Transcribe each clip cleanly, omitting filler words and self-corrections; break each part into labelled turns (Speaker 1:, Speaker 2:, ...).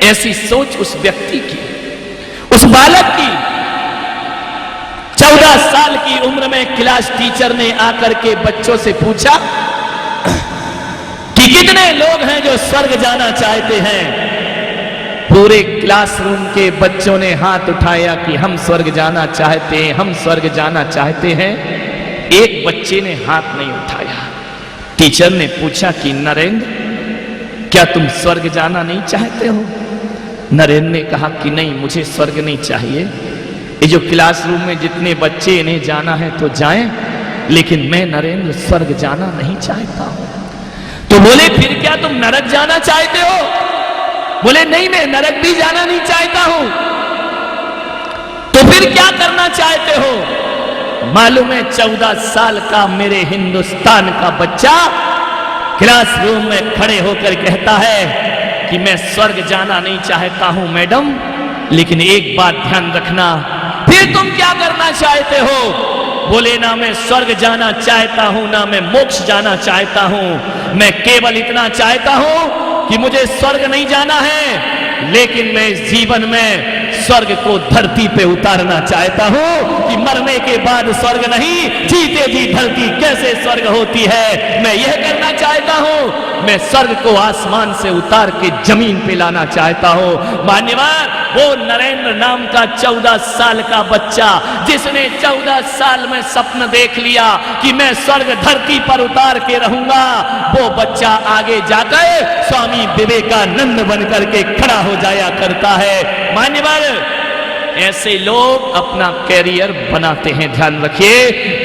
Speaker 1: ऐसी सोच उस व्यक्ति की, उस बालक की। 14 साल की उम्र में क्लास टीचर ने आकर के बच्चों से पूछा कि कितने लोग हैं जो स्वर्ग जाना चाहते हैं। पूरे क्लासरूम के बच्चों ने हाथ उठाया कि हम स्वर्ग जाना चाहते हैं, हम स्वर्ग जाना चाहते हैं। एक बच्चे ने हाथ नहीं उठाया। टीचर ने पूछा कि नरेंद्र, क्या तुम स्वर्ग जाना नहीं चाहते हो? नरेंद्र ने कहा कि नहीं, मुझे स्वर्ग नहीं चाहिए। ये जो क्लासरूम में जितने बच्चे, इन्हें जाना है तो जाएं, लेकिन मैं नरेंद्र स्वर्ग जाना नहीं चाहता हूं। तो बोले फिर क्या तुम नरक जाना चाहते हो? बोले नहीं, मैं नरक भी जाना नहीं चाहता हूं। तो फिर क्या करना चाहते हो? मालूम है 14 साल का मेरे हिंदुस्तान का बच्चा क्लासरूम में खड़े होकर कहता है कि मैं स्वर्ग जाना नहीं चाहता हूं मैडम, लेकिन एक बात ध्यान रखना। फिर तुम क्या करना चाहते हो? बोले ना मैं स्वर्ग जाना चाहता हूं, ना मैं मोक्ष जाना चाहता हूं। मैं केवल इतना चाहता हूं कि मुझे स्वर्ग नहीं जाना है, लेकिन मैं इस जीवन में स्वर्ग को धरती पे उतारना चाहता हूं कि मरने के बाद स्वर्ग नहीं, जीते जी धरती कैसे स्वर्ग होती है, मैं यह करना चाहता हूं। मैं स्वर्ग को आसमान से उतार के जमीन पे लाना चाहता हूं। मान्यवर, वो नरेंद्र नाम का 14 साल का बच्चा, जिसने 14 साल में सपना देख लिया कि मैं स्वर्ग धरती पर उतार के रहूंगा, वो बच्चा आगे जाकर स्वामी विवेकानंद बनकर के खड़ा हो जाया करता है। मान्यवर, ऐसे लोग अपना कैरियर बनाते हैं, ध्यान रखिए।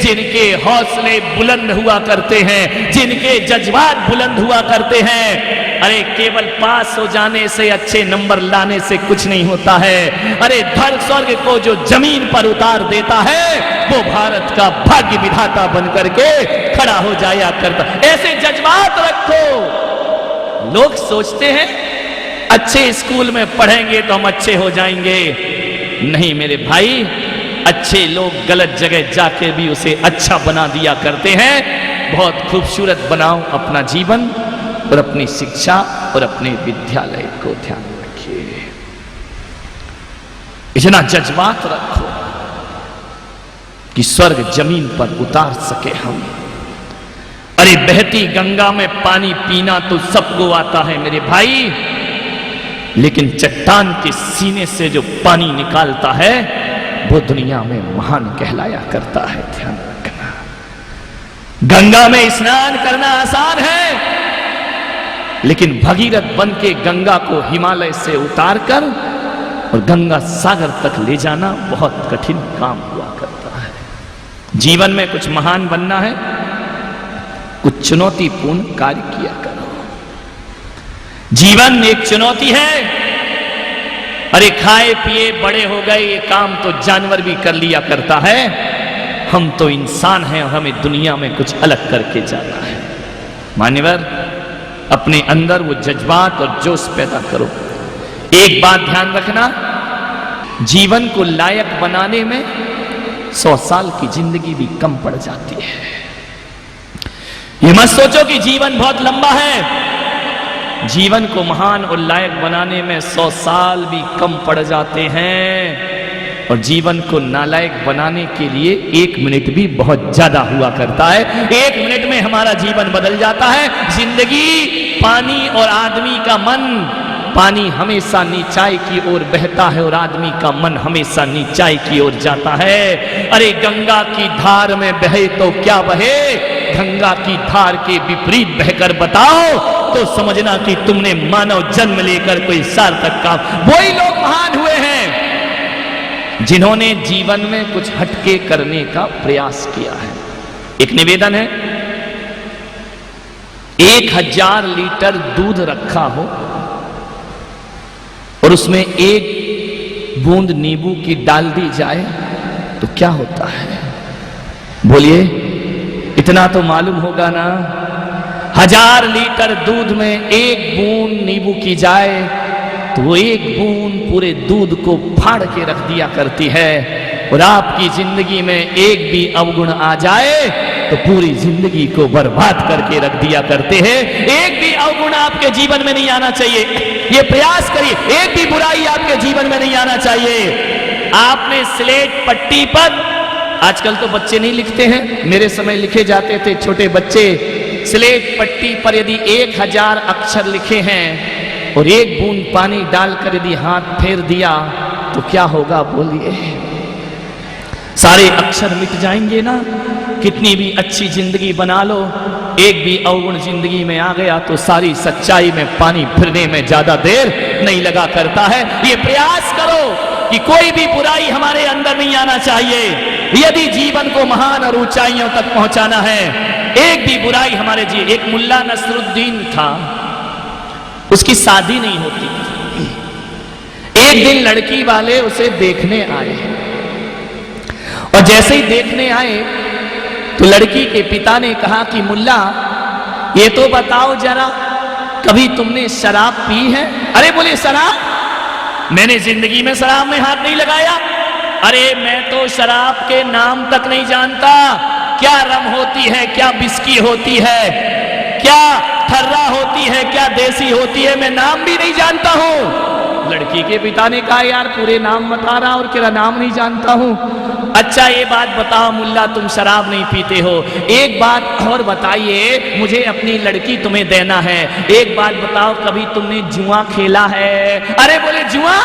Speaker 1: जिनके हौसले बुलंद हुआ करते हैं, जिनके जज्बात बुलंद हुआ करते हैं। अरे केवल पास हो जाने से, अच्छे नंबर लाने से कुछ नहीं होता है। अरे धर स्वर्ग को जो जमीन पर उतार देता है, वो भारत का भाग्य विधाता बनकर के खड़ा हो जाया करता। ऐसे जज्बात रखो। लोग सोचते हैं अच्छे स्कूल में पढ़ेंगे तो हम अच्छे हो जाएंगे। नहीं मेरे भाई, अच्छे लोग गलत जगह जाके भी उसे अच्छा बना दिया करते हैं। बहुत खूबसूरत बनाओ अपना जीवन और अपनी शिक्षा और अपने विद्यालय को ध्यान रखिए। इतना जज्बात रखो कि स्वर्ग जमीन पर उतार सके हम। अरे बहती गंगा में पानी पीना तो सबको आता है मेरे भाई, लेकिन चट्टान के सीने से जो पानी निकालता है वो दुनिया में महान कहलाया करता है। ध्यान रखना। गंगा में स्नान करना आसान है, लेकिन भगीरथ बन के गंगा को हिमालय से उतारकर और गंगा सागर तक ले जाना बहुत कठिन काम हुआ करता है। जीवन में कुछ महान बनना है, कुछ चुनौतीपूर्ण कार्य किया करो। जीवन एक चुनौती है। अरे खाए पिए बड़े हो गए, ये काम तो जानवर भी कर लिया करता है। हम तो इंसान हैं और हमें दुनिया में कुछ अलग करके जाना है। मान्यवर, अपने अंदर वो जज्बात और जोश पैदा करो। एक बात ध्यान रखना, जीवन को लायक बनाने में 100 साल की जिंदगी भी कम पड़ जाती है। ये मत सोचो कि जीवन बहुत लंबा है। जीवन को महान और लायक बनाने में 100 साल भी कम पड़ जाते हैं, और जीवन को नालायक बनाने के लिए 1 मिनट भी बहुत ज्यादा हुआ करता है। 1 मिनट में हमारा जीवन बदल जाता है। जिंदगी पानी और आदमी का मन, पानी हमेशा नीचाई की ओर बहता है और आदमी का मन हमेशा नीचाई की ओर जाता है। अरे गंगा की धार में बहे तो क्या बहे, गंगा की धार के विपरीत बहकर बताओ तो समझना कि तुमने मानव जन्म लेकर कोई सार्थक काम। वही लोग महान हुए हैं जिन्होंने जीवन में कुछ हटके करने का प्रयास किया है। एक निवेदन है, 1000 लीटर दूध रखा हो और उसमें 1 बूंद नींबू की डाल दी जाए तो क्या होता है? बोलिए, इतना तो मालूम होगा ना। 1000 लीटर दूध में 1 बूंद नींबू की जाए तो वो 1 बूंद पूरे दूध को फाड़ के रख दिया करती है। और आपकी जिंदगी में एक भी अवगुण आ जाए तो पूरी जिंदगी को बर्बाद करके रख दिया करते हैं। एक भी अवगुण आपके जीवन में नहीं आना चाहिए। ये प्रयास करिए, एक भी बुराई आपके जीवन में नहीं आना चाहिए। आपने स्लेट पट्टी पर, आजकल तो बच्चे नहीं लिखते हैं, मेरे समय लिखे जाते थे छोटे बच्चे, स्लेट पट्टी पर यदि 1000 अक्षर लिखे हैं और एक बूंद पानी डालकर यदि हाथ फेर दिया तो क्या होगा बोलिए? सारे अक्षर मिट जाएंगे ना। कितनी भी अच्छी जिंदगी बना लो, एक भी अवगुण जिंदगी में आ गया तो सारी सच्चाई में पानी फिरने में ज्यादा देर नहीं लगा करता है। ये प्रयास करो कि कोई भी बुराई हमारे अंदर नहीं आना चाहिए। यदि जीवन को महान और ऊंचाइयों तक पहुंचाना है, एक भी बुराई हमारे एक मुल्ला नसरुद्दीन था, उसकी शादी नहीं होती। एक दिन लड़की वाले उसे देखने आए और जैसे ही देखने आए तो लड़की के पिता ने कहा कि मुल्ला, ये तो बताओ जरा, कभी तुमने शराब पी है? अरे बोले शराब? मैंने जिंदगी में शराब में हाथ नहीं लगाया। अरे मैं तो शराब के नाम तक नहीं जानता, क्या रम होती है, क्या बिस्की होती है, क्या ठर्रा होती है, क्या देसी होती है, मैं नाम भी नहीं जानता हूं। लड़की के पिता ने कहा यार पूरे नाम बता रहा और क्या नाम नहीं जानता हूं। अच्छा ये बात बताओ मुल्ला, तुम शराब नहीं पीते हो, एक बात और बताइए, मुझे अपनी लड़की तुम्हें देना है, एक बात बताओ कभी तुमने जुआ खेला है? अरे बोले जुआ?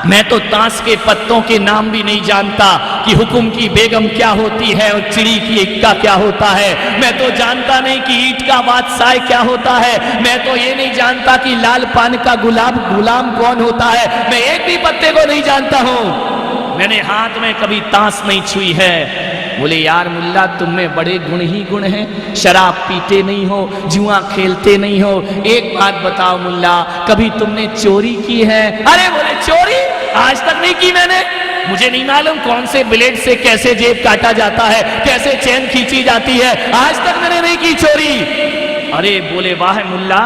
Speaker 1: मैं तो ताश के पत्तों के नाम भी नहीं जानता कि हुकुम की बेगम क्या होती है और चिड़ी की इक्का क्या होता है। मैं तो जानता नहीं कि ईंट का बादशाह क्या होता है। मैं तो ये नहीं जानता कि लाल पान का गुलाम कौन होता है। मैं एक भी पत्ते को नहीं जानता हूं। मैंने हाथ में कभी ताश नहीं छुई है। बोले यार मुल्ला, तुम में बड़े गुण ही गुण हैं, शराब पीते नहीं हो, जुआ खेलते नहीं हो, एक बात बताओ मुल्ला, कभी तुमने चोरी की है? अरे बोले चोरी आज तक नहीं की मैंने, मुझे नहीं मालूम कौन से ब्लेड से कैसे जेब काटा जाता है, कैसे चैन खींची जाती है, आज तक मैंने नहीं की चोरी। अरे बोले वाह मुल्ला,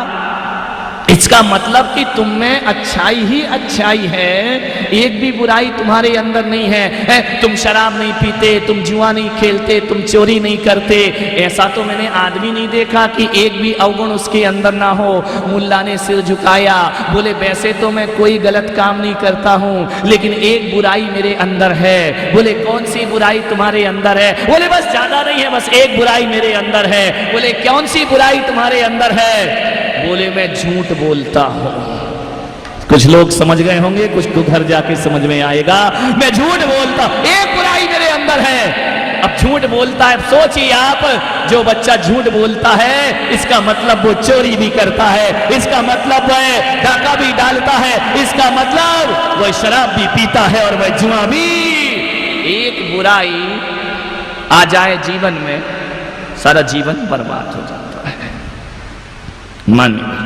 Speaker 1: इसका मतलब कि तुम में अच्छाई ही अच्छाई है, एक भी बुराई तुम्हारे अंदर नहीं है। तुम शराब नहीं पीते, तुम जुआ नहीं खेलते, तुम चोरी नहीं करते, ऐसा तो मैंने आदमी नहीं देखा कि एक भी अवगुण उसके अंदर ना हो। मुल्ला ने सिर झुकाया, बोले वैसे तो मैं कोई गलत काम नहीं करता हूं, लेकिन एक बुराई मेरे अंदर है। बोले कौन सी बुराई तुम्हारे अंदर है? बोले बस ज्यादा नहीं है, बस एक बुराई मेरे अंदर है। बोले कौन सी बुराई तुम्हारे अंदर है? बोले मैं झूठ बोलता हूं। कुछ लोग समझ गए होंगे, कुछ तो घर जाके समझ में आएगा। मैं झूठ बोलता, एक बुराई मेरे अंदर है। अब झूठ बोलता है, सोचिए आप, जो बच्चा झूठ बोलता है इसका मतलब वो चोरी भी करता है, इसका मतलब वह डाका भी डालता है, इसका मतलब वह शराब भी पीता है और वह जुआ भी। एक बुराई आ जाए जीवन में, सारा जीवन बर्बाद हो जाता है। मानिए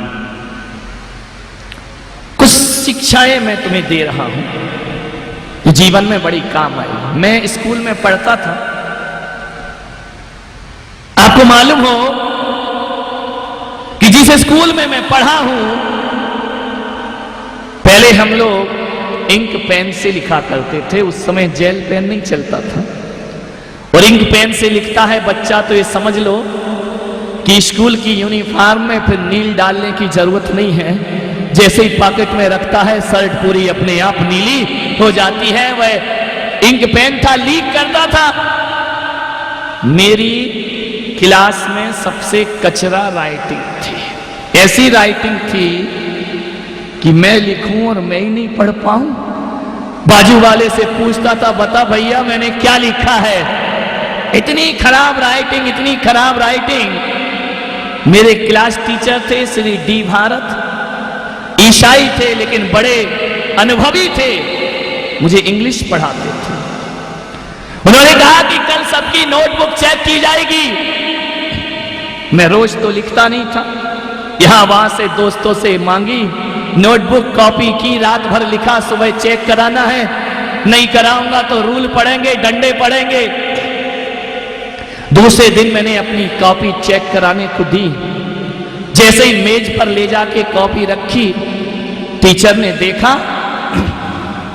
Speaker 1: कुछ शिक्षाएं मैं तुम्हें दे रहा हूं, जो जीवन में बड़ी काम आई। मैं स्कूल में पढ़ता था, आपको मालूम हो कि जिस स्कूल में मैं पढ़ा हूं, पहले हम लोग इंक पेन से लिखा करते थे। उस समय जेल पेन नहीं चलता था, और इंक पेन से लिखता है बच्चा तो ये समझ लो कि स्कूल की यूनिफॉर्म में फिर नील डालने की जरूरत नहीं है। जैसे ही पॉकेट में रखता है, शर्ट पूरी अपने आप नीली हो जाती है। वह इंक पेन था, लीक करता था। मेरी क्लास में सबसे कचरा राइटिंग थी, ऐसी राइटिंग थी कि मैं लिखूं और मैं ही नहीं पढ़ पाऊं। बाजू वाले से पूछता था, बता भैया मैंने क्या लिखा है। इतनी खराब राइटिंग, इतनी खराब राइटिंग। मेरे क्लास टीचर थे श्री डी भारत, ईसाई थे लेकिन बड़े अनुभवी थे, मुझे इंग्लिश पढ़ाते थे। उन्होंने कहा कि कल सबकी नोटबुक चेक की जाएगी। मैं रोज तो लिखता नहीं था, यहां वहां से दोस्तों से मांगी नोटबुक, कॉपी की, रात भर लिखा, सुबह चेक कराना है, नहीं कराऊंगा तो रूल पड़ेंगे, डंडे पड़ेंगे। दूसरे दिन मैंने अपनी कॉपी चेक कराने को दी। जैसे ही मेज पर ले जाके कॉपी रखी, टीचर ने देखा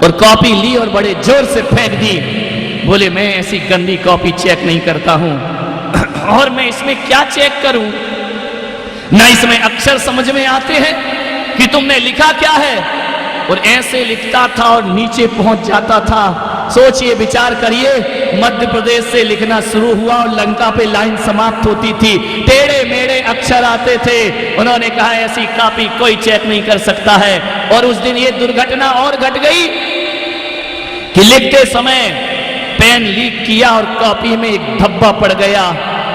Speaker 1: और कॉपी ली और बड़े जोर से फेंक दी। बोले मैं ऐसी गंदी कॉपी चेक नहीं करता हूं, और मैं इसमें क्या चेक करूं? ना इसमें अक्षर समझ में आते हैं कि तुमने लिखा क्या है, और ऐसे लिखता था और नीचे पहुंच जाता था। सोचिए, विचार करिए, मध्य प्रदेश से लिखना शुरू हुआ और लंका पे लाइन समाप्त होती थी, टेढ़े मेढ़े अक्षर आते थे। उन्होंने कहा ऐसी कॉपी कोई चेक नहीं कर सकता है। और उस दिन ये दुर्घटना और घट गई कि लिखते समय पेन लीक किया और कॉपी में एक धब्बा पड़ गया।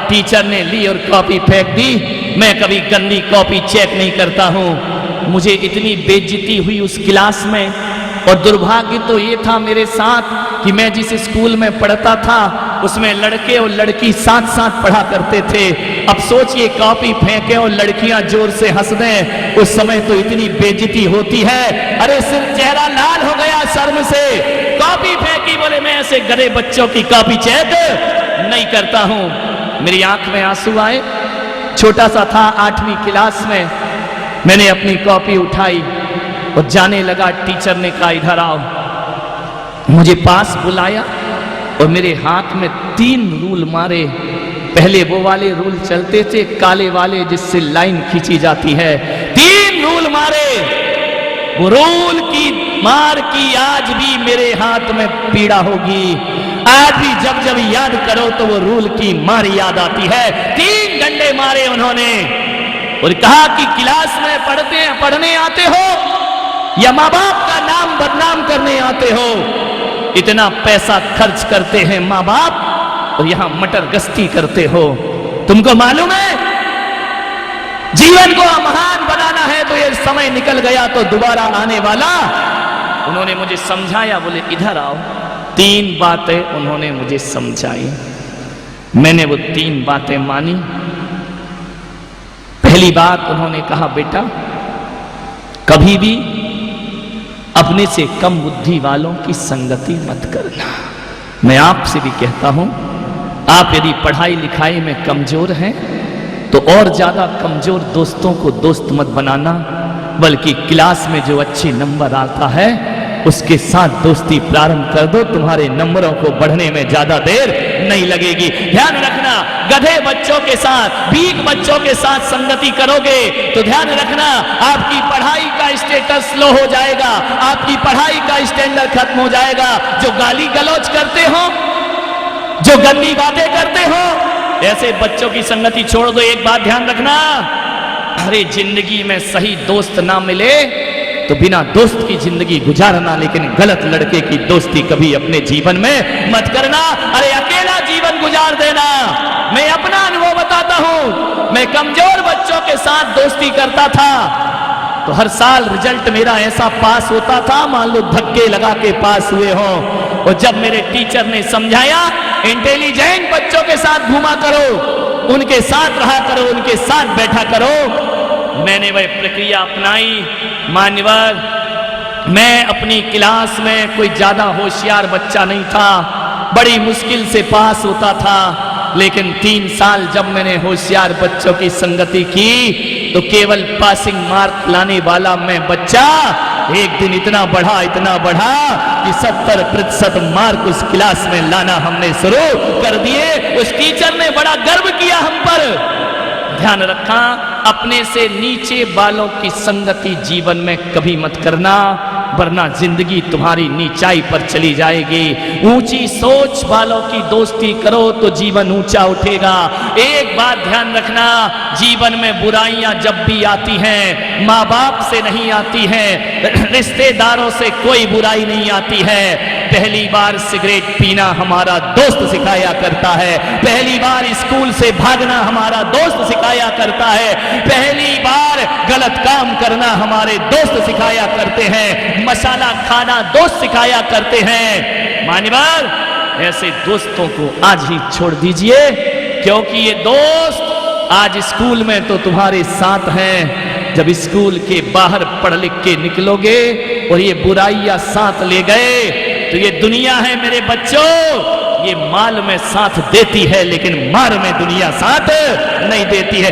Speaker 1: टीचर ने ली और कॉपी फेंक दी। मैं कभी गंदी कॉपी चेक नहीं करता हूं। मुझे इतनी बेइज्जती हुई उस क्लास में। और दुर्भाग्य तो ये था मेरे साथ कि मैं जिस स्कूल में पढ़ता था उसमें लड़के और लड़की साथ साथ पढ़ा करते थे। अब सोचिए, कॉपी फेंके और लड़कियां जोर से हंस दें, उस समय तो इतनी बेइज्जती होती है। अरे सिर चेहरा लाल हो गया शर्म से। कॉपी फेंकी, बोले मैं ऐसे गधे बच्चों की कॉपी चेक नहीं करता हूं। मेरी आंख में आंसू आए। छोटा सा था, 8वीं क्लास में। मैंने अपनी कॉपी उठाई और जाने लगा। टीचर ने कहा इधर आओ। मुझे पास बुलाया और मेरे हाथ में 3 रूल मारे। पहले वो वाले रूल चलते थे काले वाले जिससे लाइन खींची जाती है। 3 रूल मारे। वो रूल की मार की आज भी मेरे हाथ में पीड़ा होगी। आज भी जब जब याद करो तो वो रूल की मार याद आती है। 3 डंडे मारे उन्होंने और कहा कि क्लास में पढ़ने आते हो या माँ बाप का नाम बदनाम करने आते हो? इतना पैसा खर्च करते हैं माँ बाप और यहां मटर गश्ती करते हो। तुमको मालूम है जीवन को महान बनाना है तो ये समय निकल गया तो दोबारा आने वाला। उन्होंने मुझे समझाया, बोले इधर आओ। 3 बातें उन्होंने मुझे समझाई। मैंने वो 3 बातें मानी। पहली बात उन्होंने कहा, बेटा कभी भी अपने से कम बुद्धि वालों की संगति मत करना। मैं आपसे भी कहता हूं, आप यदि पढ़ाई लिखाई में कमजोर हैं तो और ज्यादा कमजोर दोस्तों को दोस्त मत बनाना, बल्कि क्लास में जो अच्छे नंबर आता है उसके साथ दोस्ती प्रारंभ कर दो। तुम्हारे नंबरों को बढ़ने में ज्यादा देर नहीं लगेगी। ध्यान रखना, गधे बच्चों के साथ, भीख बच्चों के साथ संगति करोगे तो ध्यान रखना आपकी पढ़ाई का स्टेटस लो हो जाएगा, आपकी पढ़ाई का स्टैंडर्ड खत्म हो जाएगा। जो गाली गलौज करते हो, जो गंदी बातें करते हो, ऐसे बच्चों की संगति छोड़ दो। एक बात ध्यान रखना, अरे जिंदगी में सही दोस्त ना मिले तो बिना दोस्त की जिंदगी गुजारना, लेकिन गलत लड़के की दोस्ती कभी अपने जीवन में मत करना। अरे अकेला जीवन गुजार देना। मैं अपना अनुभव बताता हूं। मैं कमजोर बच्चों के साथ दोस्ती करता था तो हर साल रिजल्ट मेरा ऐसा पास होता था, मान लो धक्के लगा के पास हुए हो। और जब मेरे टीचर ने समझाया इंटेलिजेंट बच्चों के साथ घूमा करो, उनके साथ रहा करो, उनके साथ बैठा करो, मैंने वह प्रक्रिया अपनाई। मान्यवर, मैं अपनी क्लास में कोई ज्यादा होशियार बच्चा नहीं था, बड़ी मुश्किल से पास होता था। लेकिन 3 साल जब मैंने होशियार बच्चों की संगति की तो केवल पासिंग मार्क लाने वाला मैं बच्चा एक दिन इतना बढ़ा कि 70% मार्क उस क्लास में लाना हमने शुरू कर दिए। उस टीचर ने बड़ा गर्व किया हम पर। ध्यान रखा, अपने से नीचे वालों की संगति जीवन में कभी मत करना, वरना जिंदगी तुम्हारी नीचाई पर चली जाएगी। ऊंची सोच वालों की दोस्ती करो तो जीवन ऊंचा उठेगा। एक बात ध्यान रखना, जीवन में बुराइयां जब भी आती हैं माँ बाप से नहीं आती हैं, रिश्तेदारों से कोई बुराई नहीं आती है। पहली बार सिगरेट पीना हमारा दोस्त सिखाया करता है, पहली बार स्कूल से भागना हमारा दोस्त सिखाया करता है, पहली बार गलत काम करना हमारे दोस्त सिखाया करते हैं, मसाला खाना दोस्त सिखाया करते हैं। मान्यवर, ऐसे दोस्तों को आज ही छोड़ दीजिए, क्योंकि ये दोस्त आज स्कूल में तो तुम्हारे साथ हैं, जब स्कूल के बाहर पढ़ लिख के निकलोगे और ये बुराइयां साथ ले गए तो ये दुनिया है मेरे बच्चों, ये माल में साथ देती है लेकिन मार में दुनिया साथ नहीं देती है।